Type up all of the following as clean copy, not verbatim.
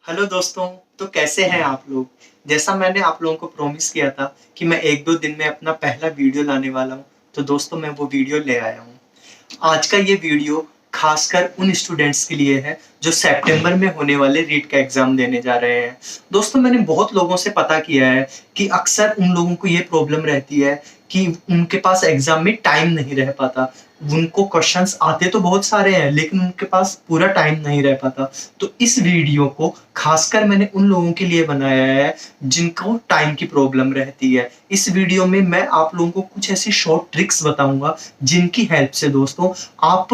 Hello दोस्तों। तो कैसे हैं आप लोग। जैसा मैंने आप लोगों को प्रॉमिस किया था कि मैं 1-2 दिन में अपना पहला वीडियो लाने वाला हूँ, तो दोस्तों मैं वो वीडियो ले आया हूँ। आज का ये वीडियो खासकर उन स्टूडेंट्स के लिए है जो सितंबर में होने वाले रीट का एग्जाम देने जा रहे हैं। दोस्तों मैंने बहुत लोगों से पता किया है कि अक्सर उन लोगों को ये प्रॉब्लम रहती है कि उनके पास एग्जाम में टाइम नहीं रह पाता। उनको क्वेश्चंस आते तो बहुत सारे हैं लेकिन उनके पास पूरा टाइम नहीं रह पाता। तो इस वीडियो को खासकर मैंने उन लोगों के लिए बनाया है जिनको टाइम की प्रॉब्लम रहती है। इस वीडियो में मैं आप लोगों को कुछ ऐसी शॉर्ट ट्रिक्स बताऊंगा जिनकी हेल्प से दोस्तों आप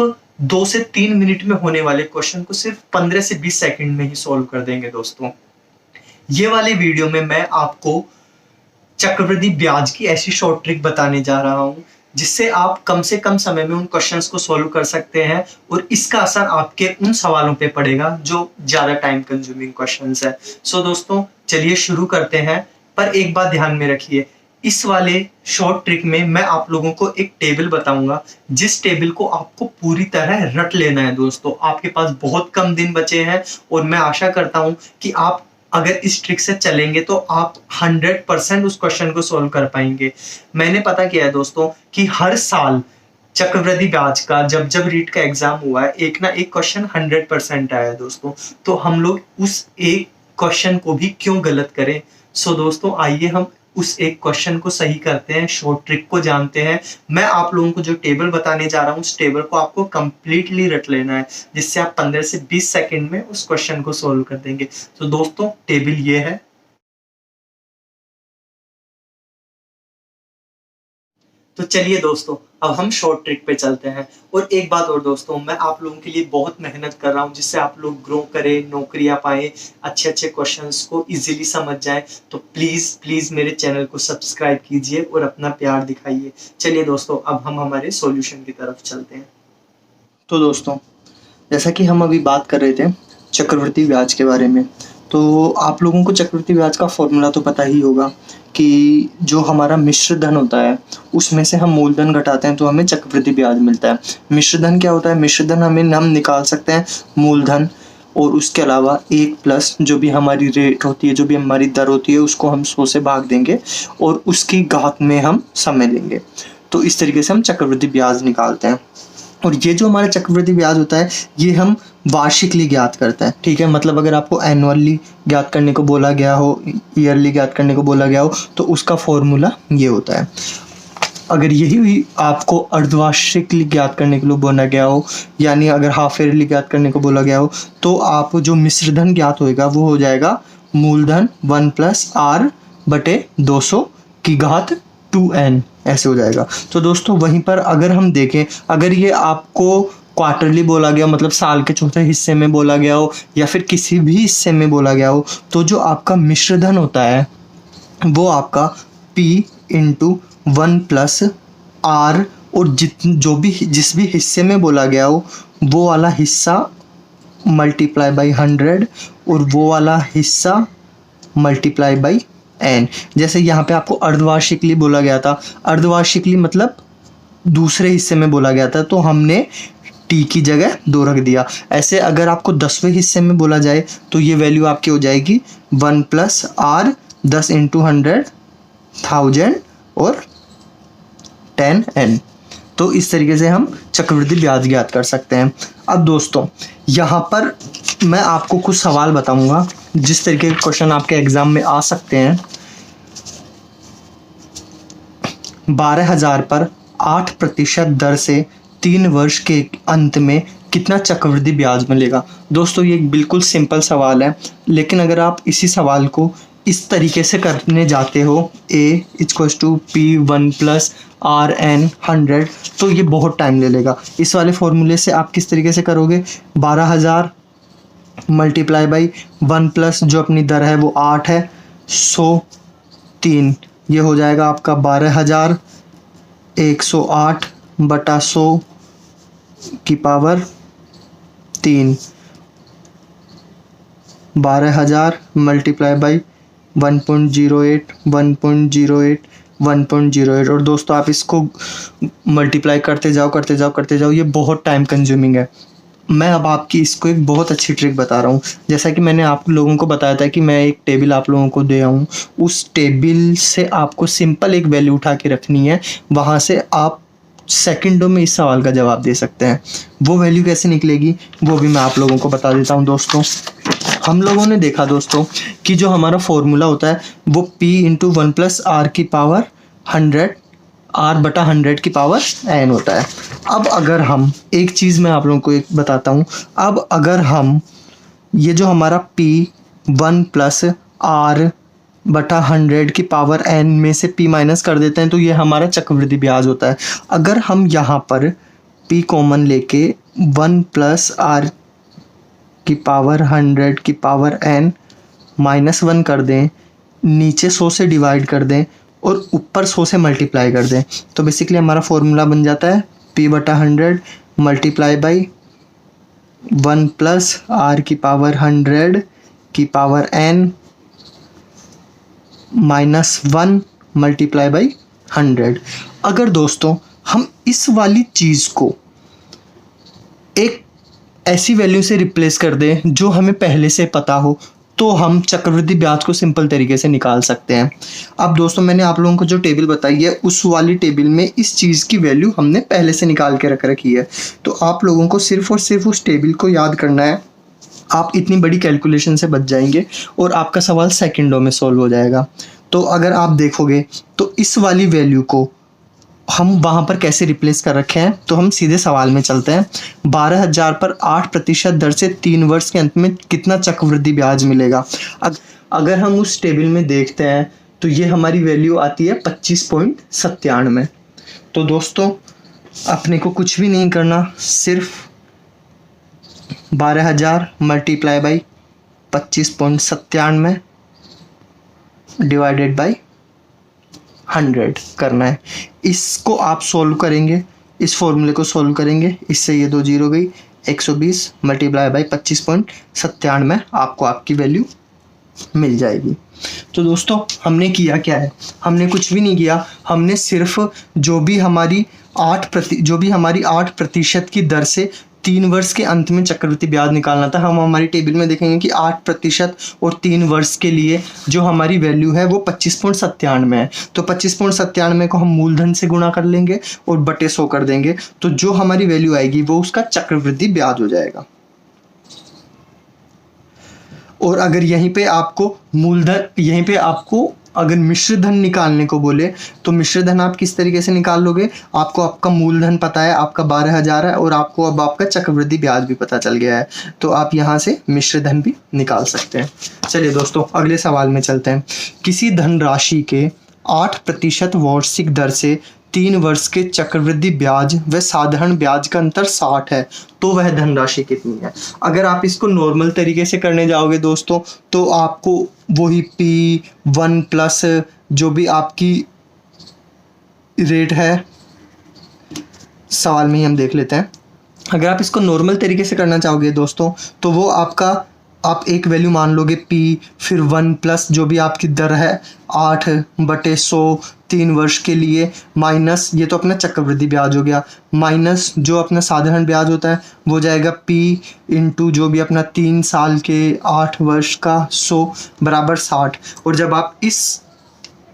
2 से 3 मिनट में होने वाले क्वेश्चन को सिर्फ 15 से 20 सेकंड में ही सॉल्व कर देंगे। दोस्तों ये वाले वीडियो में मैं आपको चक्रवृद्धि ब्याज की ऐसी शॉर्ट ट्रिक बताने जा रहा हूं जिससे आप कम से कम समय में उन क्वेश्चंस को सॉल्व कर सकते हैं और इसका असर आपके उन सवालों पे पड़ेगा जो ज्यादा टाइम कंज्यूमिंग क्वेश्चंस है। सो दोस्तों चलिए शुरू करते हैं। पर एक बात ध्यान में रखिए, इस वाले शॉर्ट ट्रिक में मैं आप लोगों को एक टेबल बताऊंगा जिस टेबल को आपको पूरी तरह रट लेना है। दोस्तों आपके पास बहुत कम दिन बचे हैं और मैं आशा करता हूं कि आप अगर इस ट्रिक से चलेंगे तो आप 100% उस क्वेश्चन को सॉल्व कर पाएंगे। मैंने पता किया है दोस्तों कि हर साल चक्रवृद्धि ब्याज का जब जब रीट का एग्जाम हुआ है एक ना एक क्वेश्चन 100% आया है दोस्तों। तो हम लोग उस एक क्वेश्चन को भी क्यों गलत करें। सो दोस्तों आइए हम उस एक क्वेश्चन को सही करते हैं, शॉर्ट ट्रिक को जानते हैं। मैं आप लोगों को जो टेबल बताने जा रहा हूँ उस टेबल को आपको कंप्लीटली रट लेना है जिससे आप 15 से 20 सेकंड में उस क्वेश्चन को सोल्व कर देंगे। तो दोस्तों टेबल ये है। तो चलिए दोस्तों अब हम शॉर्ट ट्रिक पे चलते हैं। और एक बात और दोस्तों, मैं आप लोगों के लिए बहुत मेहनत कर रहा हूँ जिससे आप लोग ग्रो करें, नौकरियां पाए, अच्छे अच्छे क्वेश्चंस को इजीली समझ जाएं। तो प्लीज प्लीज मेरे चैनल को सब्सक्राइब कीजिए और अपना प्यार दिखाइए। चलिए दोस्तों अब हम हमारे सॉल्यूशन की तरफ चलते हैं। तो दोस्तों जैसा कि हम अभी बात कर रहे थे चक्रवृद्धि ब्याज के बारे में, तो आप लोगों को चक्रवृद्धि ब्याज का फॉर्मूला तो पता ही होगा कि जो हमारा मिश्र धन होता है उसमें से हम मूलधन घटाते हैं तो हमें चक्रवृद्धि ब्याज मिलता है। मिश्र धन क्या होता है? मिश्र धन हम निकाल सकते हैं मूलधन और उसके अलावा 1 प्लस जो भी हमारी रेट होती है, जो भी हमारी दर होती है उसको हम 100 से भाग देंगे और उसकी घात में हम समय लेंगे। तो इस तरीके से हम चक्रवृद्धि ब्याज निकालते हैं। और ये जो हमारा चक्रवृद्धि ब्याज होता है ये हम वार्षिकली ज्ञात करते हैं। ठीक है, मतलब अगर आपको एनुअली ज्ञात करने को बोला गया हो, ईयरली ज्ञात करने को बोला गया हो तो उसका फॉर्मूला ये होता है। अगर यही आपको अर्धवार्षिकली ज्ञात करने के लिए बोला गया हो, यानी अगर हाफ ईयरली ज्ञात करने को बोला गया हो, तो आप जो मिश्रधन ज्ञात होएगा वो हो जाएगा मूलधन 1 प्लस आर बटे 200 की घात 2n, ऐसे हो जाएगा। तो दोस्तों वहीं पर अगर हम देखें, अगर ये आपको क्वार्टरली बोला गया, मतलब साल के चौथे हिस्से में बोला गया हो या फिर किसी भी हिस्से में बोला गया हो, तो जो आपका मिश्रधन होता है वो आपका P इंटू 1 प्लस आर, और जिस भी हिस्से में बोला गया हो वो वाला हिस्सा मल्टीप्लाई बाई 100 और वो वाला हिस्सा मल्टीप्लाई बाई n। जैसे यहाँ पे आपको अर्धवार्षिकली बोला गया था, अर्धवार्षिकली मतलब दूसरे हिस्से में बोला गया था तो हमने t की जगह 2 रख दिया। ऐसे अगर आपको 10वें हिस्से में बोला जाए तो ये वैल्यू आपकी हो जाएगी 1 प्लस आर 10 इंटू 100,000 और 10n। तो इस तरीके से हम चक्रवृद्धि ब्याज ज्ञात कर सकते हैं। अब दोस्तों यहाँ पर मैं आपको कुछ सवाल बताऊंगा जिस तरीके के क्वेश्चन आपके एग्जाम में आ सकते हैं। 12,000 पर 8% दर से 3 वर्ष के अंत में कितना चक्रवृद्धि ब्याज मिलेगा। दोस्तों ये एक बिल्कुल सिंपल सवाल है, लेकिन अगर आप इसी सवाल को इस तरीके से करने जाते हो a = P1 plus are N 100, तो ये बहुत टाइम ले लेगा। इस वाले फॉर्मूले से आप किस तरीके से करोगे, 12,000 मल्टीप्लाई बाई 1 प्लस जो अपनी दर है वो 8 है, 103, ये हो जाएगा आपका 12,108 बटा 100 की पावर 3। 12,000 multiply by 1.08 1.08 1.08। और दोस्तों आप इसको मल्टीप्लाई करते जाओ, ये बहुत टाइम कंज्यूमिंग है। मैं अब आपकी इसको एक बहुत अच्छी ट्रिक बता रहा हूँ। जैसा कि मैंने आप लोगों को बताया था कि मैं एक टेबल आप लोगों को दे आऊँ, उस टेबल से आपको सिंपल एक वैल्यू उठा के रखनी है, वहाँ से आप सेकंडों में इस सवाल का जवाब दे सकते हैं। वो वैल्यू कैसे निकलेगी वो भी मैं आप लोगों को बता देता हूँ दोस्तों। हम लोगों ने देखा दोस्तों कि जो हमारा फॉर्मूला होता है वो p इंटू 1+r की पावर 100 r/100 की पावर n होता है। अब अगर हम एक चीज़ मैं आप लोगों को एक बताता हूँ, अब अगर हम ये जो हमारा p 1+r/100 की पावर n में से p माइनस कर देते हैं तो ये हमारा चक्रवृद्धि ब्याज होता है। अगर हम यहाँ पर p कॉमन लेके 1+r की पावर 100 की पावर n -1 कर दें, नीचे 100 से डिवाइड कर दें और ऊपर 100 से मल्टीप्लाई कर दें, तो बेसिकली हमारा फॉर्मूला बन जाता है p/100 मल्टीप्लाई बाई 1+r की पावर 100 की पावर n -1 मल्टीप्लाई बाई 100। अगर दोस्तों हम इस वाली चीज़ को एक ऐसी वैल्यू से रिप्लेस कर दें जो हमें पहले से पता हो, तो हम चक्रवृद्धि ब्याज को सिंपल तरीके से निकाल सकते हैं। अब दोस्तों मैंने आप लोगों को जो टेबल बताई है उस वाली टेबल में इस चीज़ की वैल्यू हमने पहले से निकाल के रख रखी है, तो आप लोगों को सिर्फ और सिर्फ उस टेबल को याद करना है। आप इतनी बड़ी कैलकुलेशन से बच जाएंगे और आपका सवाल सेकंडों में सॉल्व हो जाएगा। तो अगर आप देखोगे तो इस वाली वैल्यू को हम वहाँ पर कैसे रिप्लेस कर रखे हैं, तो हम सीधे सवाल में चलते हैं। 12,000 पर 8% दर से 3 वर्ष के अंत में कितना चक्रवृद्धि ब्याज मिलेगा। अगर हम उस टेबल में देखते हैं तो ये हमारी वैल्यू आती है 25.97। तो दोस्तों अपने को कुछ भी नहीं करना, सिर्फ 12,000 मल्टीप्लाई बाई 25.97 डिवाइडेड बाई 100 करना है। इसको आप सोल्व करेंगे, इस फॉर्मूले को सोल्व करेंगे, इससे ये 2 जीरो गई, 120 मल्टीप्लाई बाई 25.97 आपको आपकी वैल्यू मिल जाएगी। तो दोस्तों हमने किया क्या है, हमने कुछ भी नहीं किया, हमने सिर्फ जो भी हमारी 8% की दर से 3 वर्ष के अंत में चक्रवृद्धि ब्याज निकालना था। हम हमारी टेबल में देखेंगे कि 8% और 3 वर्ष के लिए जो हमारी वैल्यू है वो 25.97 है। तो 25.97 को हम मूलधन से गुणा कर लेंगे और बटे 100 कर देंगे, तो जो हमारी वैल्यू आएगी वो उसका चक्रवृद्धि ब्याज हो जाएगा। और अगर यहीं पे आपको अगर मिश्र धन निकालने को बोले तो मिश्र धन आप किस तरीके से निकाल लोगे, आपको आपका मूलधन पता है, आपका 12,000 है और आपको अब आपका चक्रवृद्धि ब्याज भी पता चल गया है, तो आप यहाँ से मिश्र धन भी निकाल सकते हैं। चलिए दोस्तों अगले सवाल में चलते हैं। किसी धनराशि के 8% वार्षिक दर से 3 वर्ष के चक्रवृद्धि ब्याज व साधारण ब्याज का अंतर 60 है, तो वह धनराशि कितनी है। अगर आप इसको नॉर्मल तरीके से करने जाओगे दोस्तों तो आपको वही P1 प्लस जो भी आपकी रेट है, सवाल में ही हम देख लेते हैं। अगर आप इसको नॉर्मल तरीके से करना चाहोगे दोस्तों तो वो आप एक वैल्यू मान लोगे P, फिर 1 प्लस जो भी आपकी दर है 8/100 3 वर्ष के लिए, माइनस ये तो अपना चक्रवृद्धि ब्याज हो गया, माइनस जो अपना साधारण ब्याज होता है वो जाएगा P इंटू जो भी अपना 3 साल के 8 वर्ष का 100 बराबर 60। और जब आप इस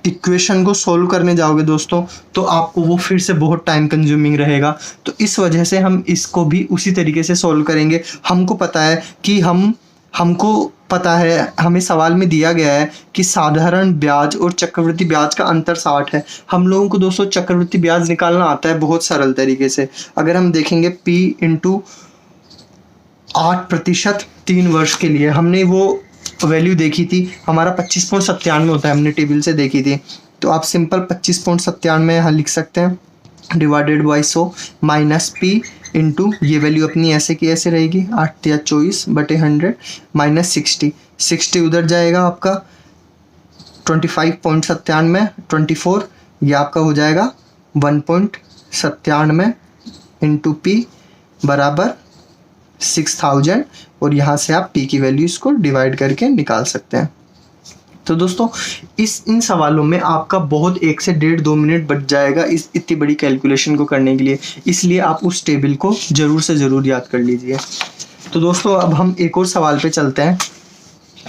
इक्वेशन को सॉल्व करने जाओगे दोस्तों तो आपको वो फिर से बहुत टाइम कंज्यूमिंग रहेगा, तो इस वजह से हम इसको भी उसी तरीके से सॉल्व करेंगे। हमको पता है कि हमें सवाल में दिया गया है कि साधारण ब्याज और चक्रवृद्धि ब्याज का अंतर 60 है। हम लोगों को दोस्तों चक्रवृद्धि ब्याज निकालना आता है बहुत सरल तरीके से। अगर हम देखेंगे P इंटू 8% 3 वर्ष के लिए, हमने वो वैल्यू देखी थी, हमारा 25.97 होता है, हमने टेबल से देखी थी, तो आप सिंपल 25.97 यहाँ लिख सकते हैं divided by 100 minus P into ये वैल्यू अपनी ऐसे की ऐसे रहेगी 8 या 24/100 माइनस 60 उधर जाएगा आपका 25.97 24, ये आपका हो जाएगा 1.97 इंटू P बराबर 6000, और यहाँ से आप P की वैल्यू इसको डिवाइड करके निकाल सकते हैं। तो दोस्तों इन सवालों में आपका बहुत 1 से 1.5-2 मिनट बच जाएगा इस इतनी बड़ी कैलकुलेशन को करने के लिए, इसलिए आप उस टेबल को ज़रूर से ज़रूर याद कर लीजिए। तो दोस्तों अब हम एक और सवाल पे चलते हैं।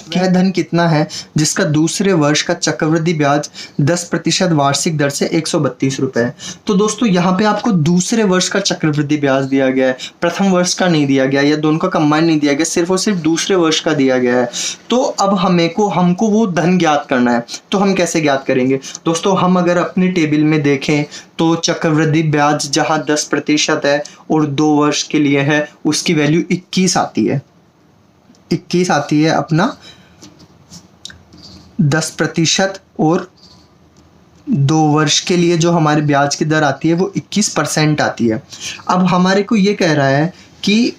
वह धन कितना है जिसका दूसरे वर्ष का चक्रवृद्धि ब्याज 10% वार्षिक दर से 132 रुपये है। तो दोस्तों यहाँ पे आपको दूसरे वर्ष का चक्रवृद्धि ब्याज दिया गया है, प्रथम वर्ष का नहीं दिया गया या दोनों का कंबाइन नहीं दिया गया, सिर्फ और सिर्फ दूसरे वर्ष का दिया गया है। तो अब हमको वो धन ज्ञात करना है। तो हम कैसे ज्ञात करेंगे दोस्तों? हम अगर अपने टेबल में देखें तो चक्रवृद्धि ब्याज जहाँ 10% है और 2 वर्ष के लिए है, उसकी वैल्यू 21 आती है। 21 आती है अपना 10% और 2 वर्ष के लिए जो हमारे ब्याज की दर आती है वो 21% आती है। अब हमारे को ये कह रहा है कि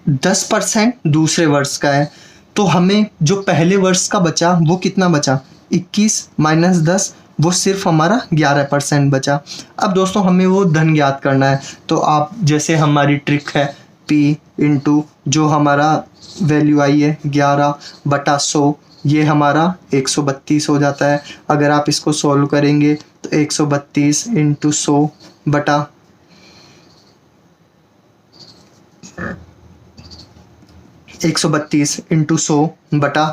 10% दूसरे वर्ष का है, तो हमें जो पहले वर्ष का बचा वो कितना बचा? 21 माइनस 10, वो सिर्फ हमारा 11% बचा। अब दोस्तों हमें वो धन ज्ञात करना है। तो आप जैसे हमारी ट्रिक है P इंटू जो हमारा वैल्यू आई है 11/100, ये हमारा 132 हो जाता है। अगर आप इसको सॉल्व करेंगे तो 132 इंटू 100 बटा 132 इंटू 100 बटा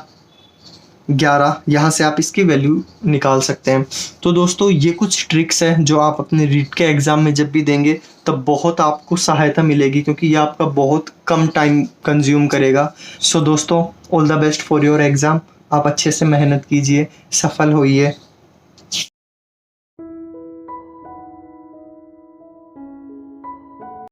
11, यहाँ से आप इसकी वैल्यू निकाल सकते हैं। तो दोस्तों ये कुछ ट्रिक्स हैं जो आप अपने रीट के एग्ज़ाम में जब भी देंगे तब बहुत आपको सहायता मिलेगी, क्योंकि ये आपका बहुत कम टाइम कंज्यूम करेगा। सो दोस्तों all the best for your exam. आप अच्छे से मेहनत कीजिए, सफल होइए।